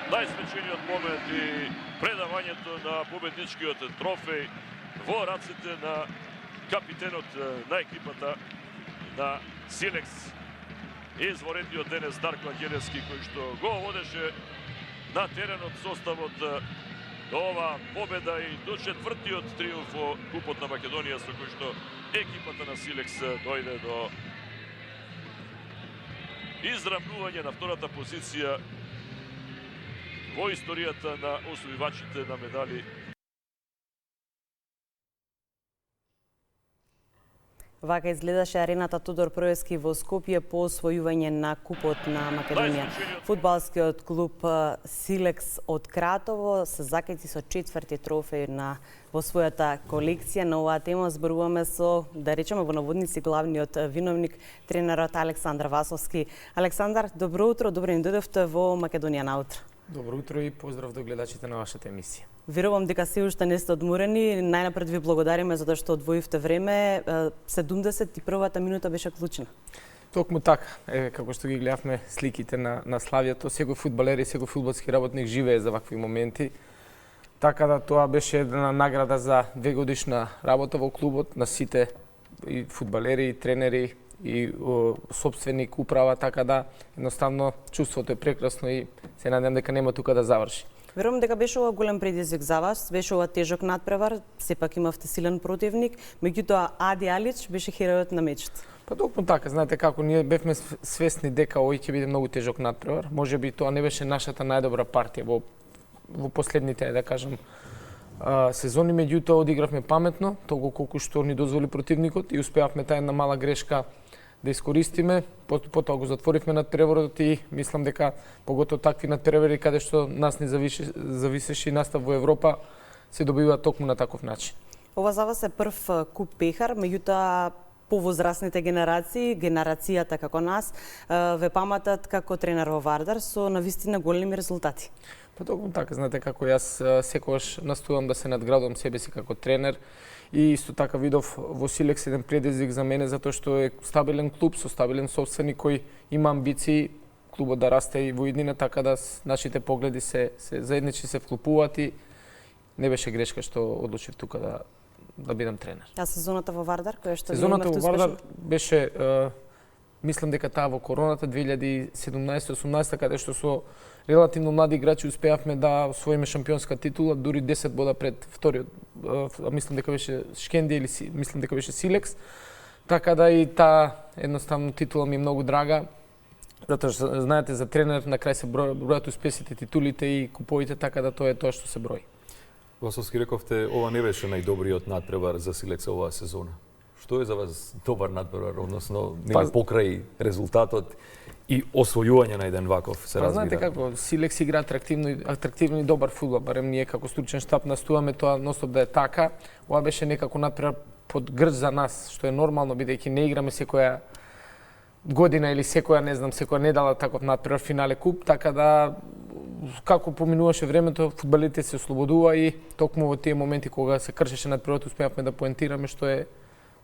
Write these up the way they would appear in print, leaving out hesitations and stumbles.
најсвечениот момент и предавањето на победничкиот трофеј во раците на капитенот на екипата на Силекс. Изворедниот денес Дарко Ангелевски, кој што го водеше на теренот составот до ова победа и до четвртиот триумф во Купот на Македонија, со кој што екипата на Силекс дојде до израмнување на втората позиција во историјата на освојувачите на медали. Вака изгледаше арената Тодор Проевски во Скопје по освојување на Купот на Македонија. Фудбалскиот клуб Силекс од Кратово се закати со четврти трофеј во својата колекција. На оваа тема зборуваме со, да речеме во наводници, главниот виновник, тренерот Александар Васовски. Александар, добро утро, добро ни дојдовте во Македонија наутро. Добро утро и поздрав до гледачите на вашата емисија. Верувам дека се уште не сте одморени. Најнапред ви благодариме за тоа што одвоивте време. 71-та минута беше клучна. Токму така. Како што ги гледавме сликите на славието, секој фудбалер и секој фудбалски работник живее за вакви моменти. Така да тоа беше една награда за 2-годишна работа во клубот, на сите и фудбалери, и тренери, и собственик, управа, така да едноставно чувството е прекрасно и се надевам дека нема тука да заврши. Верувам дека беше ова голем предизвик за вас, беше ова тежок надпревар, сепак имавте силен противник, меѓутоа Ади Алич беше херојот на мечот. Па токму така, знаете како, ние бевме свесни дека овој ќе биде многу тежок надпревар. Можеби тоа не беше нашата најдобра партија во последните, да кажам, сезони, меѓутоа одигравме паметно, толку колку што ни дозволи противникот и успеавме таа една мала грешка да искористиме, потоа го затворивме надпреварот и мислам дека поготово такви надпревари каде што нас не зависеше и настав во Европа се добива токму на таков начин. Ова за вас е прв куп пехар, меѓутоа повозрастните генерацијата како нас, ве паматат како тренер во Вардар со навистина големи резултати. Па токму така, знаете како јас секогаш настојувам да се надградувам себе си како тренер и исто така видов во Силекс еден предизвик за мене затоа што е стабилен клуб со стабилен собственик кој има амбиции клубот да расте и во иднина, така да нашите погледи се заедничи се вклопуваат и не беше грешка што одлучив тука да бидам тренер. А сезоната во Вардар, која што сезоната во Вардар беше мислам дека таа во короната 2017-18 каде што со релативно млади играчи успеавме да освоиме шампионска титула, дури 10 бода пред вториот, мислам дека беше Шкендија или мислам дека беше Силекс. Така да и таа едноставно титула ми е многу драга. Затоа што знаете за тренер на крај се бројат успесите, титулите и куповите, така да тоа е тоа што се брои. Васовски, рековте, ова не беше најдобриот надпревар за Силекс оваа сезона. Што е за вас добар надпревар, односно нели покрај резултатот и освојување на еден ваков се разбира? Знаете како, Силекс игра атрактивно и добар фудбал, барем ние како стручен штаб настојуваме тоа ностоп да е така. Ова беше некако надпревар под грч за нас, што е нормално бидејќи не играме секоја година или секоја недела таков надпревар финале куп, така да како поминуваше времето, фудбалите се ослободува и токму во тие моменти кога се кршеше надпреварот успеавме да поентираме, што е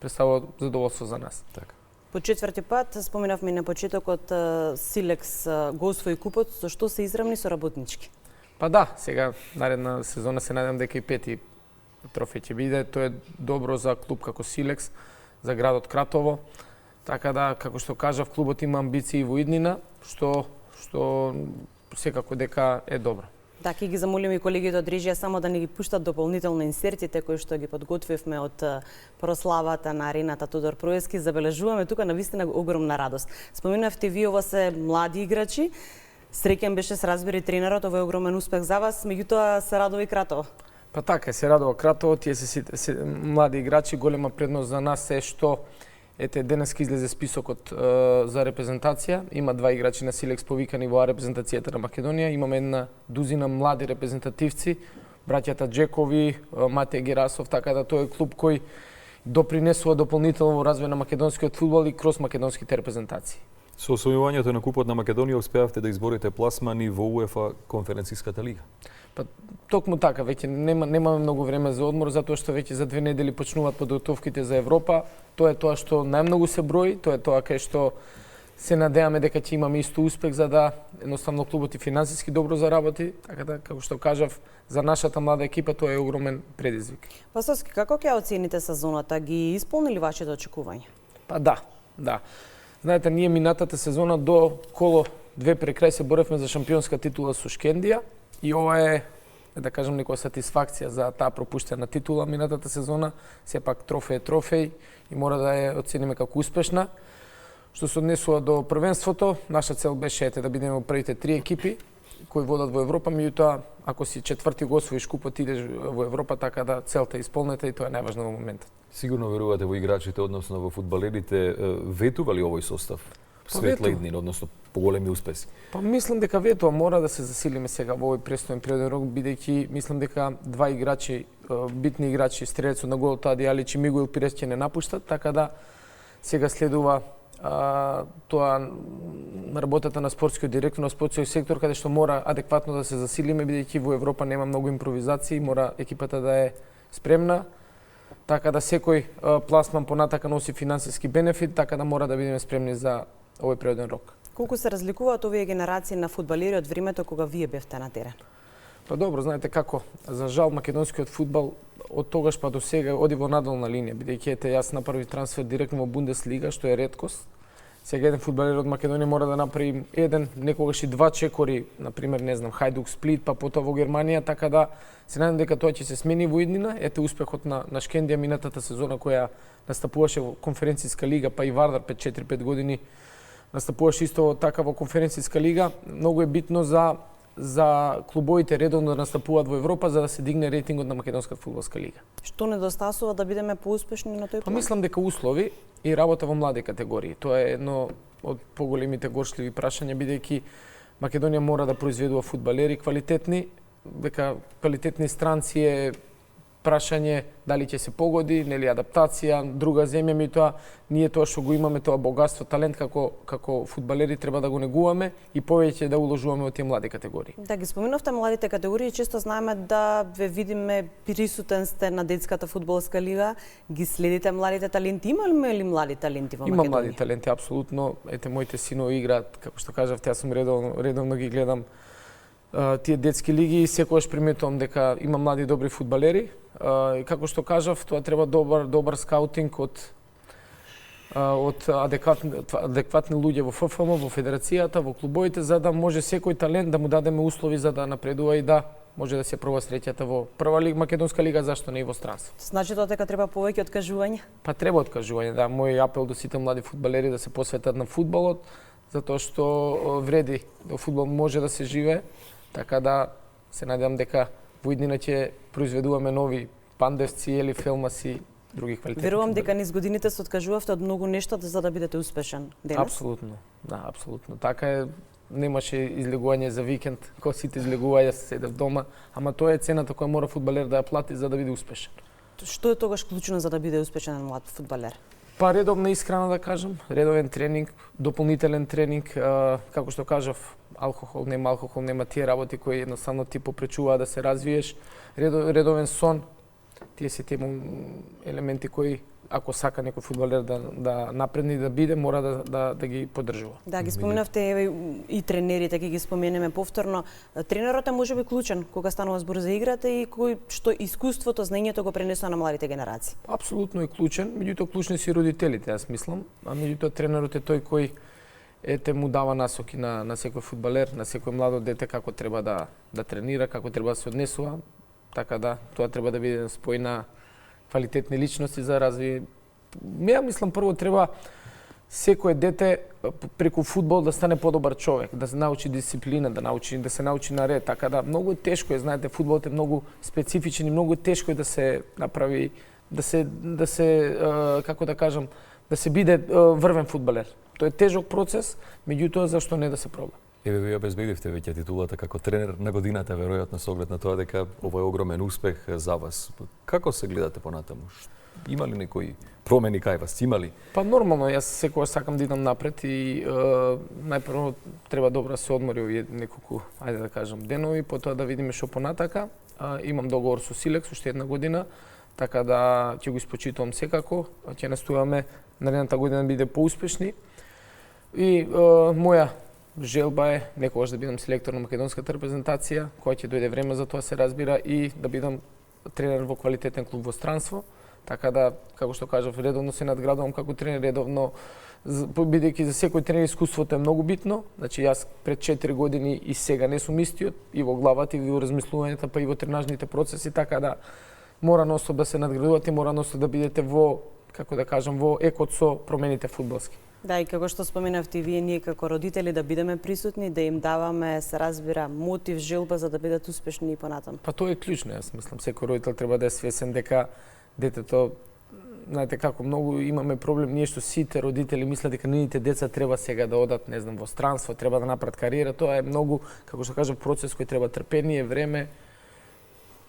представува задоволство за нас. Така. По четврти пат, споменавме на почетокот, Силекс го освои купот, со што се израмни со работнички. Па да, сега наредна сезона се надевам дека и пети трофеј ќе биде. Тоа е добро за клуб како Силекс, за градот Кратово. Така да, како што кажав, клубот има амбиции во иднина, што секако дека е добро. Да, ќе ги замолиме и колегите од режија само да не ги пуштат дополнително инсертите кои што ги подготвивме од прославата на арената Тодор Проевски. Забележуваме тука навистина огромна радост. Споменавте вие, ова се млади играчи. Среќен беше се разбери тренерот, ова е огромен успех за вас, меѓутоа се радува и Кратово. Па така, се радува Кратово, тие се млади играчи, голема предност за нас е што ете денеска излезе списокот за репрезентација. Има два играчи на Силекс повикани во репрезентацијата на Македонија. Имаме една дузина млади репрезентативци, браќата Джекови, Матеј Герасов, така да тоа е клуб кој допринесува дополнително во развој на македонскиот фудбал и кроз македонските репрезентации. Со освојувањето на Купот на Македонија успеавте да изборите пласмани во УЕФА конференцијската лига. Па токму така, веќе немаме многу време за одмор затоа што веќе за 2 недели почнуваат подготовките за Европа. Тоа е тоа што најмногу се брои, тоа е тоа кај што се надеваме дека ќе имаме исто успех за да едноставно клубот и финансиски добро заработи, така да како што кажав, за нашата млада екипа тоа е огромен предизвик. Пасовски, како ќе оцените сезоната? Ги исполнили вашите очекувања? Па да. Знаете, ние минатата сезона до коло 2 прекрај се боревме за шампионска титула со Шкендија и ова е, да кажем, некоја сатисфакција за таа пропуштена титула минатата сезона. Сепак трофеј и мора да ја оцениме како успешна. Што се однесува до првенството, наша цел беше да бидеме во првите 3 екипи кои водат во Европа, меѓутоа ако си четврти го освоиш купот, идеш во Европа, така да целта е исполнета и тоа е најважно во моментот. Сигурно верувате во играчите, односно во фудбалерите, ветува ли овој состав? Светла иднина, односно поголеми успеси. Па мислам дека ветува, мора да се засилиме сега во овој престоен природен рок, бидејќи мислам дека два играчи, битни играчи, стрелецот на голот Ади Алич и Мигуел Пирес ќе не напуштат, така да сега следува тоа работата на спортскиот директор, на спортскиот сектор, каде што мора адекватно да се засилиме, бидејќи во Европа нема многу импровизации, мора екипата да е спремна, така да секој пласман понатака носи финансиски бенефит, така да мора да бидеме спремни за овој природен рок. Колку се разликуваат овие генерации на фудбалери од времето кога вие бевте на терен? Па добро, знаете како, за жал македонскиот фудбал од тогаш па до сега оди во надолна линија, бидејќи јас направив трансфер директно во Бундеслига, што е реткост. Сега еден фудбалер од Македонија мора да направи еден, некогаш и два чекори, например, не знам, Хајдук Сплит, па потоа во Германија, така да се надам дека тоа ќе се смени во иднина. Ете успехот на Шкендија минатата сезона која настапуваше во конференцијска лига, па и Вардар 4-5 години настапуваше исто така во конференцијска лига. Многу е битно за клубовите редовно да настапуваат во Европа за да се дигне рейтингот на македонската фудбалска лига. Што недостасува да бидеме поуспешни на тој план? Па мислам дека услови и работа во млади категории. Тоа е едно од поголемите горчливи прашања, бидејќи Македонија мора да произведува фудбалери квалитетни, дека квалитетни странци е прашање дали ќе се погоди, нели адаптација, друга земја, меѓутоа ние тоа што го имаме, тоа богатство, талент како фудбалери треба да го негуваме и повеќе да уложуваме во тие млади категории. Да ги споменавте младите категории, често знаеме да ве видиме присутен сте на детската фудбалска лига, ги следите младите таленти, има ли млади таленти во Македонија? Има млади таленти апсолутно. Ете моите синови играат, како што кажавте, јас сум редовно ги гледам тие детски лиги и секогаш приметувам дека има млади добри фудбалери. И како што кажав, тоа треба добар скаутинг од адекватни луѓе во ФФМ, во федерацијата, во клубовите, за да може секој талент да му дадеме услови за да напредува и да може да се проба среќата во прва лига, македонска лига, зашто не и во странство. Значи тоа дека треба повеќе откажување? Па треба откажување, да. Мој апел до сите млади фудбалери да се посветат на фудбалот, затоа што вреди, до фудбал може да се живее. Така да се надевам дека во иднина ќе произведуваме нови Пандевци или Фелмаси, други квалитетни. Верувам дека низ годините се откажувавте од многу нешта за да бидете успешен денес. Апсолутно. Да, апсолутно. Така е, немаше излегување за викенд, кога сите излегуваја се седев дома, ама тоа е цената која мора фудбалер да ја плати за да биде успешен. Што е тогаш клучно за да биде успешен млад фудбалер? Па редовна исхрана, да кажам, редовен тренинг, дополнителен тренинг, како што кажав, алкохол, нема тие работи кои едноставно ти попречуваат да се развиеш, редовен сон, тие се тие елементи кои ако сака некој фудбалер да напредни да биде, мора да ги поддржува. Да, ги споменавте и тренерите, ќе ги споменеме повторно. Тренерот е можеби клучен кога станува збор за играта и кој што искуството, знаењето го пренесува на младите генерации. Апсолутно е клучен, меѓутоа клучни се родителите, јас мислам, а меѓутоа тренерот е тој кој му дава насоки на секој фудбалер, на секој младо дете како треба да тренира, како треба да се однесува. Така да, тоа треба да биде спој на квалитетни личности за развие. Ја мислам прво треба секое дете преку фудбал да стане подобар човек, да се научи дисциплина, да се научи на ред, така да многу тешко е, знаете, фудбалот е многу специфичен и многу тешко е да се направи, да се како да кажам, да се биде врвен фудбалер. Тоа е тежок процес, меѓутоа зашто не да се проба. Еве вие обезбедивте веќе титулата како тренер на годината, веројатно со оглед на тоа дека ова е огромен успех за вас. Како се гледате понатаму? Има ли некои промени кај вас? Има ли? Па нормално, јас секогаш сакам да идам напред и најпрво треба добро да се одмори овие неколку, ајде да кажам, денови, потоа да видиме што понатака. Имам договор со Силекс уште една година, така да ќе го испочитувам секако, ќе настојуваме наредната година да биде поуспешни. И моја желба е некогаш да бидам селектор на македонската репрезентација, која ќе дојде време за тоа се разбира, и да бидам тренер во квалитетен клуб во странство, така да, како што кажав, редовно се надградувам како тренер, редовно, бидејќи за секој тренер искуството е многу битно. Значи јас пред 4 години и сега не сум истиот, и во главата, и во размислувањата, па и во тренажните процеси, така да мора ностоп да се надградувате, мора ностоп да бидете во, како да кажам, во екот со промените фудбалски. Да, и како што споменавте и вие, ние како родители да бидеме присутни, да им даваме, се разбира, мотив, желба за да бидат успешни и понатаму. Па тоа е клучно, јас мислам. Секој родител треба да е свесен дека детето, знаете како многу имаме проблем, ние што сите родители мислат дека нивните деца треба сега да одат, не знам, во странство, треба да направат кариера. Тоа е многу, како што кажам, процес кој треба трпение, време,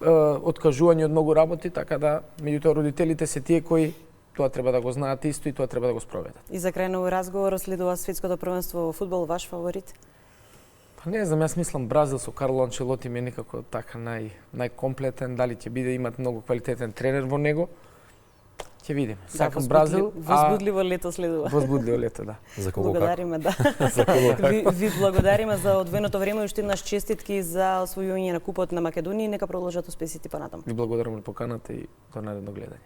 откажување од многу работи, така да меѓутоа родителите се тие кои тоа треба да го знаат исто и тоа треба да го спроведат. И за крај на овој разговор следува светското првенство во фудбал, ваш фаворит? Па не знам, јас мислам Бразил со Карло Анчелоти ми е некако така најкомплетен, дали ќе биде, имат многу квалитетен тренер во него. Ќе видиме. Сакам Бразил, возбудливо лето следува. Возбудливо лето, да. За кого Благодариме, да. За кого ви благодариме за одвоеното време и уште еднаш честитки за освојување на купот на Македонија и нека продолжат успесите понатаму. Ви благодарам на поканата и до наредно гледање.